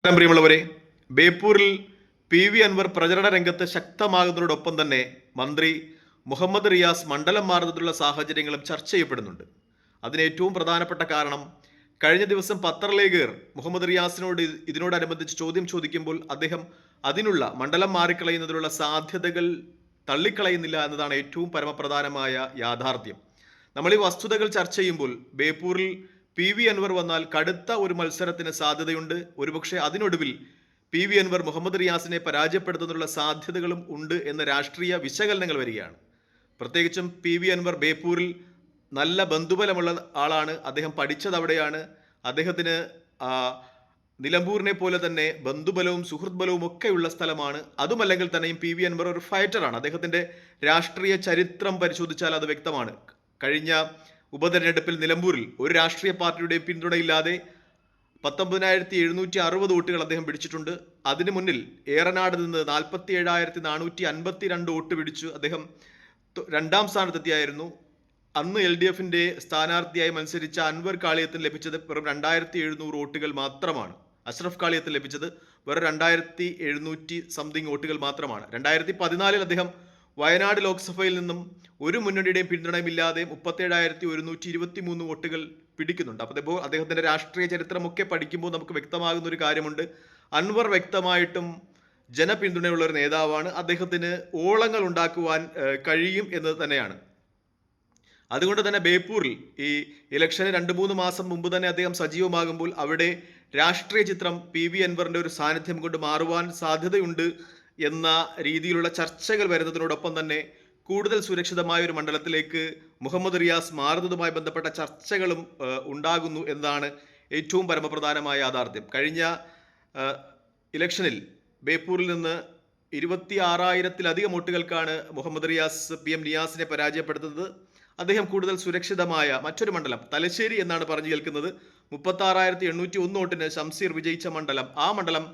പ്രിയമുള്ളവരെ, ബേപ്പൂരിൽ പി അൻവർ പ്രചരണ രംഗത്ത് ശക്തമാകുന്നതോടൊപ്പം തന്നെ മന്ത്രി മുഹമ്മദ് റിയാസ് മണ്ഡലം മാറുന്നതിനുള്ള സാഹചര്യങ്ങളും ചർച്ച ചെയ്യപ്പെടുന്നുണ്ട്. അതിന് ഏറ്റവും പ്രധാനപ്പെട്ട കാരണം, കഴിഞ്ഞ ദിവസം പത്രലേഖകർ മുഹമ്മദ് റിയാസിനോട് ഇതിനോടനുബന്ധിച്ച് ചോദ്യം ചോദിക്കുമ്പോൾ അദ്ദേഹം അതിനുള്ള മണ്ഡലം മാറിക്കളയുന്നതിനുള്ള സാധ്യതകൾ തള്ളിക്കളയുന്നില്ല എന്നതാണ് ഏറ്റവും പരമപ്രധാനമായ യാഥാർത്ഥ്യം. നമ്മൾ ഈ വസ്തുതകൾ ചർച്ച ചെയ്യുമ്പോൾ ബേപ്പൂരിൽ അൻവർ വന്നാൽ കടുത്ത ഒരു മത്സരത്തിന് സാധ്യതയുണ്ട്. ഒരുപക്ഷെ അതിനൊടുവിൽ അൻവർ മുഹമ്മദ് റിയാസിനെ പരാജയപ്പെടുത്തുന്നതിനുള്ള സാധ്യതകളും ഉണ്ട് എന്ന രാഷ്ട്രീയ വിശകലനങ്ങൾ വരികയാണ്. പ്രത്യേകിച്ചും അൻവർ ബേപ്പൂരിൽ നല്ല ബന്ധുബലമുള്ള ആളാണ്. അദ്ദേഹം പഠിച്ചത് അവിടെയാണ്. അദ്ദേഹത്തിന് നിലമ്പൂരിനെ പോലെ തന്നെ ബന്ധുബലവും സുഹൃത്ത് ബലവും ഒക്കെയുള്ള സ്ഥലമാണ്. അതുമല്ലെങ്കിൽ തന്നെയും അൻവർ ഒരു ഫൈറ്ററാണ്. അദ്ദേഹത്തിന്റെ രാഷ്ട്രീയ ചരിത്രം പരിശോധിച്ചാൽ അത് വ്യക്തമാണ്. കഴിഞ്ഞ ഉപതെരഞ്ഞെടുപ്പിൽ നിലമ്പൂരിൽ ഒരു രാഷ്ട്രീയ പാർട്ടിയുടെയും പിന്തുണയില്ലാതെ 19,760 വോട്ടുകൾ അദ്ദേഹം പിടിച്ചിട്ടുണ്ട്. അതിനു മുന്നിൽ ഏറനാട് നിന്ന് 47,452 വോട്ട് പിടിച്ചു അദ്ദേഹം രണ്ടാം സ്ഥാനത്തെത്തിയായിരുന്നു. അന്ന് LDF സ്ഥാനാർത്ഥിയായി മത്സരിച്ച അൻവർ കാളിയത്തിന് ലഭിച്ചത് വെറും 2,700 വോട്ടുകൾ മാത്രമാണ്. അഷ്റഫ് കാളിയത്തിന് ലഭിച്ചത് വെറും 2,700 സംതിങ് വോട്ടുകൾ മാത്രമാണ്. 2014 അദ്ദേഹം വയനാട് ലോക്സഭയിൽ നിന്നും ഒരു മുന്നണിയുടെയും പിന്തുണയുമില്ലാതെ 37,123 വോട്ടുകൾ പിടിക്കുന്നുണ്ട്. അപ്പോൾ അദ്ദേഹത്തിന്റെ രാഷ്ട്രീയ ചരിത്രമൊക്കെ പഠിക്കുമ്പോൾ നമുക്ക് വ്യക്തമാകുന്ന ഒരു കാര്യമുണ്ട്. അൻവർ വ്യക്തമായിട്ടും ജനപിന്തുണയുള്ള ഒരു നേതാവാണ്. അദ്ദേഹത്തിന് ഓളങ്ങൾ ഉണ്ടാക്കുവാൻ കഴിയും എന്ന് തന്നെയാണ്. അതുകൊണ്ട് തന്നെ ബേപ്പൂരിൽ ഈ ഇലക്ഷന് 2-3 മാസം മുമ്പ് തന്നെ അദ്ദേഹം സജീവമാകുമ്പോൾ അവിടെ രാഷ്ട്രീയ ചിത്രം അൻവറിന്റെ ഒരു സാന്നിധ്യം കൊണ്ട് മാറുവാൻ സാധ്യതയുണ്ട് എന്ന രീതിയിലുള്ള ചർച്ചകൾ വരുന്നതിനോടൊപ്പം തന്നെ കൂടുതൽ സുരക്ഷിതമായ ഒരു മണ്ഡലത്തിലേക്ക് മുഹമ്മദ് റിയാസ് മാറുന്നതുമായി ബന്ധപ്പെട്ട ചർച്ചകളും ഉണ്ടാകുന്നു എന്നതാണ് ഏറ്റവും പരമപ്രധാനമായ യാഥാർത്ഥ്യം. കഴിഞ്ഞ ഇലക്ഷനിൽ ബേപ്പൂരിൽ നിന്ന് 26,000-ലധികം വോട്ടുകൾക്കാണ് മുഹമ്മദ് റിയാസ് PM നിയാസിനെ പരാജയപ്പെടുത്തുന്നത്. അദ്ദേഹം കൂടുതൽ സുരക്ഷിതമായ മറ്റൊരു മണ്ഡലം തലശ്ശേരി എന്നാണ് പറഞ്ഞു കേൾക്കുന്നത്. 36,801 വോട്ടിന് ഷംസീർ വിജയിച്ച മണ്ഡലം, ആ മണ്ഡലം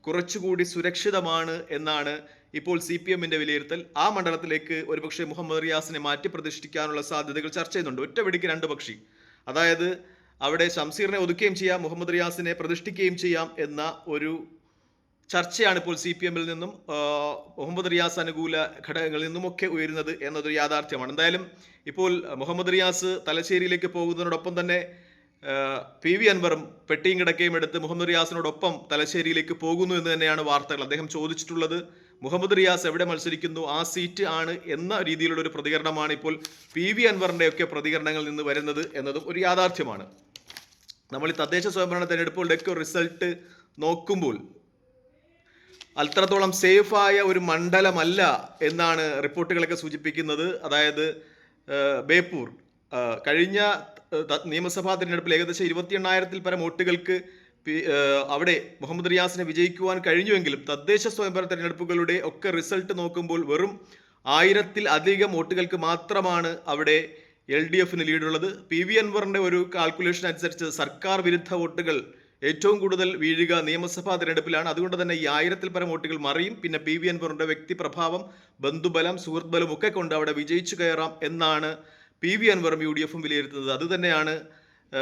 കുറച്ചുകൂടി സുരക്ഷിതമാണ് എന്നാണ് ഇപ്പോൾ CPM വിലയിരുത്തൽ. ആ മണ്ഡലത്തിലേക്ക് ഒരുപക്ഷെ മുഹമ്മദ് റിയാസിനെ മാറ്റി പ്രതിഷ്ഠിക്കാനുള്ള സാധ്യതകൾ ചർച്ച ചെയ്യുന്നുണ്ട്. ഒറ്റ വെടിക്ക് രണ്ട് പക്ഷി. അതായത് അവിടെ ഷംസീറിനെ ഒതുക്കുകയും ചെയ്യാം, മുഹമ്മദ് റിയാസിനെ പ്രതിഷ്ഠിക്കുകയും ചെയ്യാം എന്ന ഒരു ചർച്ചയാണ് ഇപ്പോൾ CPM നിന്നും മുഹമ്മദ് റിയാസ് അനുകൂല ഘടകങ്ങളിൽ നിന്നുമൊക്കെ ഉയരുന്നത് എന്നതൊരു യാഥാർത്ഥ്യമാണ്. എന്തായാലും ഇപ്പോൾ മുഹമ്മദ് റിയാസ് തലശ്ശേരിയിലേക്ക് പോകുന്നതിനോടൊപ്പം തന്നെ അൻവറും പെട്ടിയും കിടക്കയും എടുത്ത് മുഹമ്മദ് റിയാസിനോടൊപ്പം തലശ്ശേരിയിലേക്ക് പോകുന്നു എന്ന് തന്നെയാണ് വാർത്തകൾ. അദ്ദേഹം ചോദിച്ചിട്ടുള്ളത് മുഹമ്മദ് റിയാസ് എവിടെ മത്സരിക്കുന്നു ആ സീറ്റ് ആണ് എന്ന രീതിയിലുള്ള ഒരു പ്രതികരണമാണ് ഇപ്പോൾ അൻവറിന്റെ ഒക്കെ പ്രതികരണങ്ങളിൽ നിന്ന് വരുന്നത് എന്നതും ഒരു യാഥാർത്ഥ്യമാണ്. നമ്മൾ ഈ തദ്ദേശ സ്വയംഭരണ തെരഞ്ഞെടുപ്പുകളുടെയൊക്കെ റിസൾട്ട് നോക്കുമ്പോൾ അത്രത്തോളം സേഫായ ഒരു മണ്ഡലമല്ല എന്നാണ് റിപ്പോർട്ടുകളൊക്കെ സൂചിപ്പിക്കുന്നത്. അതായത് ബേപ്പൂർ കഴിഞ്ഞ നിയമസഭാ തിരഞ്ഞെടുപ്പിൽ ഏകദേശം 28,000-ൽ പരം വോട്ടുകൾക്ക് അവിടെ മുഹമ്മദ് റിയാസിനെ വിജയിക്കുവാൻ കഴിഞ്ഞുവെങ്കിലും തദ്ദേശ സ്വയംഭരണ തെരഞ്ഞെടുപ്പുകളുടെ ഒക്കെ റിസൾട്ട് നോക്കുമ്പോൾ വെറും 1,000-ൽ-അധികം വോട്ടുകൾക്ക് മാത്രമാണ് അവിടെ LDFന് ലീഡുള്ളത്. അൻവറിന്റെ ഒരു കാൽക്കുലേഷൻ അനുസരിച്ച് സർക്കാർ വിരുദ്ധ വോട്ടുകൾ ഏറ്റവും കൂടുതൽ വീഴുക നിയമസഭാ തിരഞ്ഞെടുപ്പിലാണ്. അതുകൊണ്ട് തന്നെ ഈ 1,000-ൽ പരം വോട്ടുകൾ മറിയും. പിന്നെ അൻവറിന്റെ വ്യക്തിപ്രഭാവം, ബന്ധുബലം, സുഹൃത്ത് ബലം ഒക്കെ കൊണ്ട് അവിടെ വിജയിച്ചു കയറാം എന്നാണ് അൻവറും UDFും വിലയിരുത്തുന്നത്. അതുതന്നെയാണ്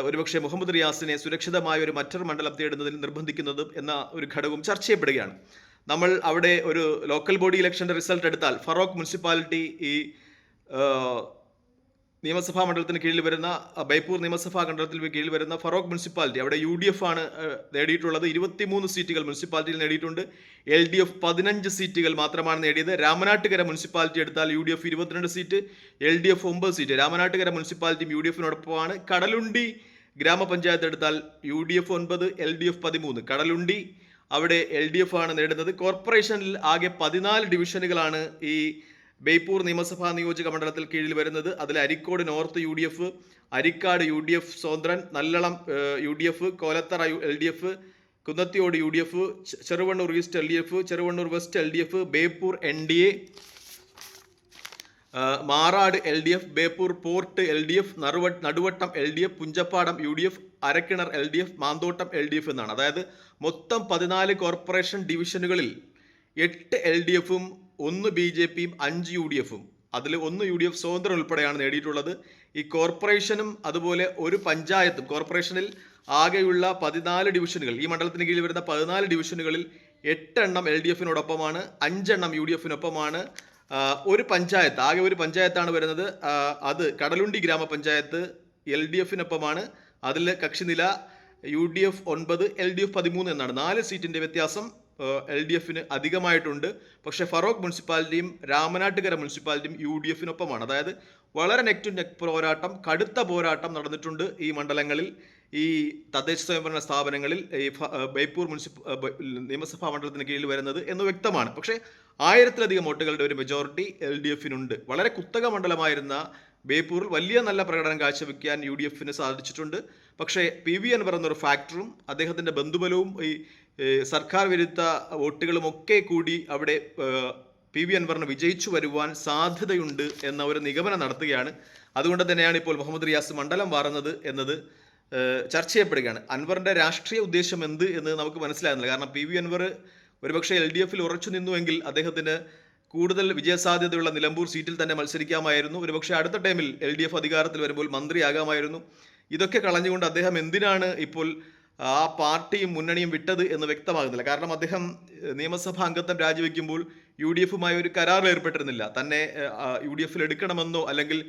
ഒരുപക്ഷെ മുഹമ്മദ് റിയാസിനെ സുരക്ഷിതമായ ഒരു മറ്റൊരു മണ്ഡലം തേടുന്നതിന് നിർബന്ധിക്കുന്നതും എന്ന ഒരു ഘടകവും ചർച്ച ചെയ്യപ്പെടുകയാണ്. നമ്മൾ അവിടെ ഒരു ലോക്കൽ ബോഡി ഇലക്ഷന്റെ റിസൾട്ട് എടുത്താൽ ഫറോക്ക് മുനിസിപ്പാലിറ്റി ഈ നിയമസഭാ മണ്ഡലത്തിന് കീഴിൽ വരുന്ന ബേപ്പൂർ നിയമസഭാ മണ്ഡലത്തിന് കീഴിൽ വരുന്ന ഫറോക്ക് മുനിസിപ്പാലിറ്റി അവിടെ UDF ആണ് നേടിയിട്ടുള്ളത്. 23 സീറ്റുകൾ മുനിസിപ്പാലിറ്റിയിൽ നേടിയിട്ടുണ്ട്. LDF 15 സീറ്റുകൾ മാത്രമാണ് നേടിയത്. രാമനാട്ടുകര മുനിസിപ്പാലിറ്റി എടുത്താൽ UDF 22 സീറ്റ്, LDF 9 സീറ്റ്. രാമനാട്ടുകര മുനിസിപ്പാലിറ്റിയും UDFനോടൊപ്പമാണ്. കടലുണ്ടി ഗ്രാമപഞ്ചായത്ത് എടുത്താൽ UDF 9, LDF 13. കടലുണ്ടി അവിടെ LDF ആണ് നേടുന്നത്. കോർപ്പറേഷനിൽ ആകെ 14 ഡിവിഷനുകളാണ് ഈ ബേപ്പൂർ നിയമസഭാ നിയോജക മണ്ഡലത്തിൽ കീഴിൽ വരുന്നത്. അതിൽ Arikkode north UDF, Arikkad UDF സ്വതന്ത്രൻ, Nallalam UDF, Kolathara LDF, Kunnathiyode UDF, Cheruvannur east LDF, Cheruvannur west LDF, Beypore NDA, Marad LDF, Beypore port LDF, Naduvattam LDF, Punchappadam UDF, Arakkinar LDF, Manthottam LDF എന്നാണ്. അതായത് മൊത്തം 14 കോർപ്പറേഷൻ ഡിവിഷനുകളിൽ 8 LDFും 1 BJPയും 5 UDFും അതിൽ 1 UDF സ്വതന്ത്രം ഉൾപ്പെടെയാണ് നേടിയിട്ടുള്ളത്. ഈ കോർപ്പറേഷനും അതുപോലെ ഒരു പഞ്ചായത്തും, കോർപ്പറേഷനിൽ ആകെയുള്ള 14 ഡിവിഷനുകൾ, ഈ മണ്ഡലത്തിന് കീഴിൽ വരുന്ന 14 ഡിവിഷനുകളിൽ 8 എണ്ണം LDF-നോടൊപ്പമാണ്, 5 എണ്ണം UDF-നൊപ്പമാണ്. ഒരു പഞ്ചായത്ത്, ആകെ ഒരു പഞ്ചായത്താണ് വരുന്നത്, അത് കടലുണ്ടി ഗ്രാമപഞ്ചായത്ത് LDF-നൊപ്പമാണ്. അതിൽ കക്ഷിനില UDF 9, LDF 13 എന്നാണ്. 4 സീറ്റിന്റെ വ്യത്യാസം LDF-ന് അധികമായിട്ടുണ്ട്. പക്ഷേ ഫറോക്ക് മുനിസിപ്പാലിറ്റിയും രാമനാട്ടുകര മുനിസിപ്പാലിറ്റിയും UDF-നൊപ്പമാണ്. അതായത് വളരെ നെക്ക് ടു നെക്ക് പോരാട്ടം, കടുത്ത പോരാട്ടം നടന്നിട്ടുണ്ട് ഈ മണ്ഡലങ്ങളിൽ, ഈ തദ്ദേശ സ്വയംഭരണ സ്ഥാപനങ്ങളിൽ, ഈ ബേപ്പൂർ നിയമസഭാ മണ്ഡലത്തിന് കീഴിൽ വരുന്നത് എന്ന് വ്യക്തമാണ്. പക്ഷേ 1000-ലധികം വോട്ടുകളുടെ ഒരു മെജോറിറ്റി LDF-നുണ്ട്. വളരെ കുത്തക മണ്ഡലമായിരുന്ന ബേപ്പൂരിൽ വലിയ നല്ല പ്രകടനം കാഴ്ചവെക്കാൻ UDF-ന് സാധിച്ചിട്ടുണ്ട്. പക്ഷേ PV അൻവർ എന്നൊരു ഫാക്ടറും അദ്ദേഹത്തിൻ്റെ ബന്ധുബലവും ഈ സർക്കാർ വിരുദ്ധ വോട്ടുകളും ഒക്കെ കൂടി അവിടെ PV അൻവറിന് വിജയിച്ചു വരുവാൻ സാധ്യതയുണ്ട് എന്ന ഒരു നിഗമനം നടത്തുകയാണ്. അതുകൊണ്ട് തന്നെയാണ് ഇപ്പോൾ മുഹമ്മദ് റിയാസ് മണ്ഡലം മാറുന്നത് എന്നത് ചർച്ച ചെയ്യപ്പെടുകയാണ്. അൻവറിൻ്റെ രാഷ്ട്രീയ ഉദ്ദേശം എന്ത് എന്ന് നമുക്ക് മനസ്സിലാകുന്നില്ല. കാരണം PV അൻവർ ഒരുപക്ഷെ LDF-ൽ ഉറച്ചു നിന്നുവെങ്കിൽ അദ്ദേഹത്തിന് കൂടുതൽ വിജയസാധ്യതയുള്ള നിലമ്പൂർ സീറ്റിൽ തന്നെ മത്സരിക്കാമായിരുന്നു. ഒരുപക്ഷെ അടുത്ത ടൈമിൽ LDF അധികാരത്തിൽ വരുമ്പോൾ മന്ത്രിയാകാമായിരുന്നു. ഇതൊക്കെ കളഞ്ഞുകൊണ്ട് അദ്ദേഹം എന്തിനാണ് ഇപ്പോൾ ആ പാർട്ടിയും മുന്നണിയും വിട്ടത് എന്ന് വ്യക്തമാകുന്നില്ല. കാരണം അദ്ദേഹം നിയമസഭാ അംഗത്വം രാജിവെക്കുമ്പോൾ UDF-മായി ഒരു കരാറിൽ ഏർപ്പെട്ടിരുന്നില്ല. തന്നെ UDF-ൽ എടുക്കണമെന്നോ അല്ലെങ്കിൽ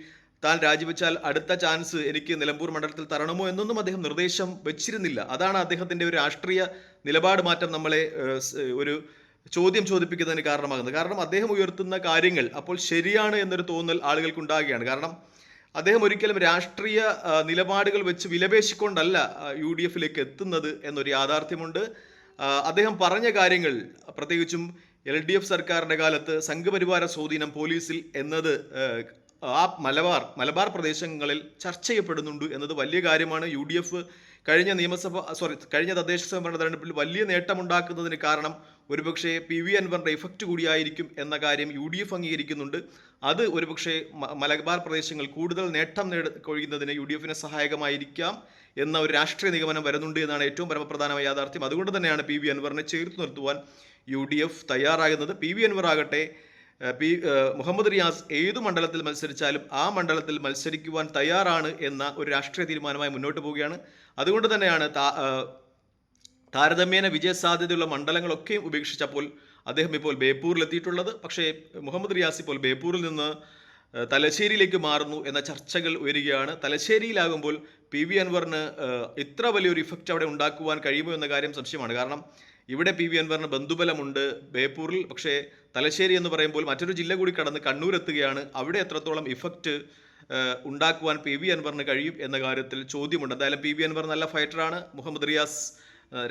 താൻ രാജിവെച്ചാൽ അടുത്ത ചാൻസ് എനിക്ക് നിലമ്പൂർ മണ്ഡലത്തിൽ തരണമോ എന്നൊന്നും അദ്ദേഹം നിർദ്ദേശം വെച്ചിരുന്നില്ല. അതാണ് അദ്ദേഹത്തിൻ്റെ ഒരു രാഷ്ട്രീയ നിലപാട് മാറ്റം നമ്മളെ ഒരു ചോദ്യം ചോദിപ്പിക്കുന്നതിന് കാരണമാകുന്നത്. കാരണം അദ്ദേഹം ഉയർത്തുന്ന കാര്യങ്ങൾ അപ്പോൾ ശരിയാണ് എന്നൊരു തോന്നൽ ആളുകൾക്കുണ്ടാകുകയാണ്. കാരണം അദ്ദേഹം ഒരിക്കലും രാഷ്ട്രീയ നിലപാടുകൾ വെച്ച് വിലപേശിക്കൊണ്ടല്ല UDF-ലേക്ക് എത്തുന്നത് എന്നൊരു യാഥാർത്ഥ്യമുണ്ട്. അദ്ദേഹം പറഞ്ഞ കാര്യങ്ങൾ, പ്രത്യേകിച്ചും LDF സർക്കാരിൻ്റെ കാലത്ത് സംഘപരിവാര സ്വാധീനം പോലീസിൽ എന്നത് ആ മലബാർ പ്രദേശങ്ങളിൽ ചർച്ച ചെയ്യപ്പെടുന്നുണ്ട് എന്നത് വലിയ കാര്യമാണ്. UDF കഴിഞ്ഞ തദ്ദേശ സ്വയംഭരണ തെരഞ്ഞെടുപ്പിൽ വലിയ നേട്ടമുണ്ടാക്കുന്നതിന് കാരണം ഒരുപക്ഷെ PV അൻവറിൻ്റെ ഇഫക്റ്റ് കൂടിയായിരിക്കും എന്ന കാര്യം UDF അംഗീകരിക്കുന്നുണ്ട്. അത് ഒരുപക്ഷെ മലബാർ പ്രദേശങ്ങൾ കൂടുതൽ നേട്ടം കൊയ്യുന്നതിന് UDF-ന് സഹായകമായിരിക്കാം എന്ന ഒരു രാഷ്ട്രീയ നിഗമനം വരുന്നുണ്ട് എന്നാണ് ഏറ്റവും പരമപ്രധാനമായ യാഥാർത്ഥ്യം. അതുകൊണ്ട് തന്നെയാണ് PV അൻവറിനെ ചേർത്ത് നിർത്തുവാൻ UDF തയ്യാറാകുന്നത്. PV അൻവർ ആകട്ടെ മുഹമ്മദ് റിയാസ് ഏതു മണ്ഡലത്തിൽ മത്സരിച്ചാലും ആ മണ്ഡലത്തിൽ മത്സരിക്കുവാൻ തയ്യാറാണ് എന്ന ഒരു രാഷ്ട്രീയ തീരുമാനമായി മുന്നോട്ട് പോവുകയാണ്. അതുകൊണ്ട് തന്നെയാണ് താരതമ്യേന വിജയസാധ്യതയുള്ള മണ്ഡലങ്ങളൊക്കെയും ഉപേക്ഷിച്ചപ്പോൾ അദ്ദേഹം ഇപ്പോൾ ബേപ്പൂരിലെത്തിയിട്ടുള്ളത്. പക്ഷേ മുഹമ്മദ് റിയാസ് ഇപ്പോൾ ബേപ്പൂരിൽ നിന്ന് തലശ്ശേരിയിലേക്ക് മാറുന്നു എന്ന ചർച്ചകൾ ഉയരുകയാണ്. തലശ്ശേരിയിലാകുമ്പോൾ PV അൻവറിന് ഇത്ര വലിയൊരു ഇഫക്റ്റ് അവിടെ ഉണ്ടാക്കുവാൻ കഴിയുമോ എന്ന കാര്യം സംശയമാണ്. കാരണം ഇവിടെ PV അൻവറിന് ബന്ധുബലമുണ്ട് ബേപ്പൂരിൽ. പക്ഷേ തലശ്ശേരി എന്ന് പറയുമ്പോൾ മറ്റൊരു ജില്ല കൂടി കടന്ന് കണ്ണൂർ എത്തുകയാണ്. അവിടെ എത്രത്തോളം ഇഫക്റ്റ് ഉണ്ടാക്കുവാൻ PV അൻവറിന് കഴിയും എന്ന കാര്യത്തിൽ ചോദ്യമുണ്ട്. എന്തായാലും PV അൻവർ നല്ല ഫൈറ്ററാണ്. മുഹമ്മദ് റിയാസ്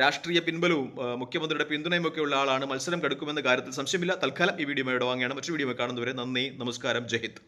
രാഷ്ട്രീയ പിൻബലവും മുഖ്യമന്ത്രിയുടെ പിന്തുണയും ഒക്കെ ഉള്ള ആളാണ്. മത്സരം കടുക്കുമെന്ന കാര്യത്തിൽ സംശയമില്ല. തൽക്കാലം ഈ വീഡിയോ ഇവിടെ വാങ്ങുകയാണ്. മറ്റൊരു വീഡിയോ കാണുന്നവരെ നന്ദി, നമസ്കാരം, ജയ് ഹിന്ദ്.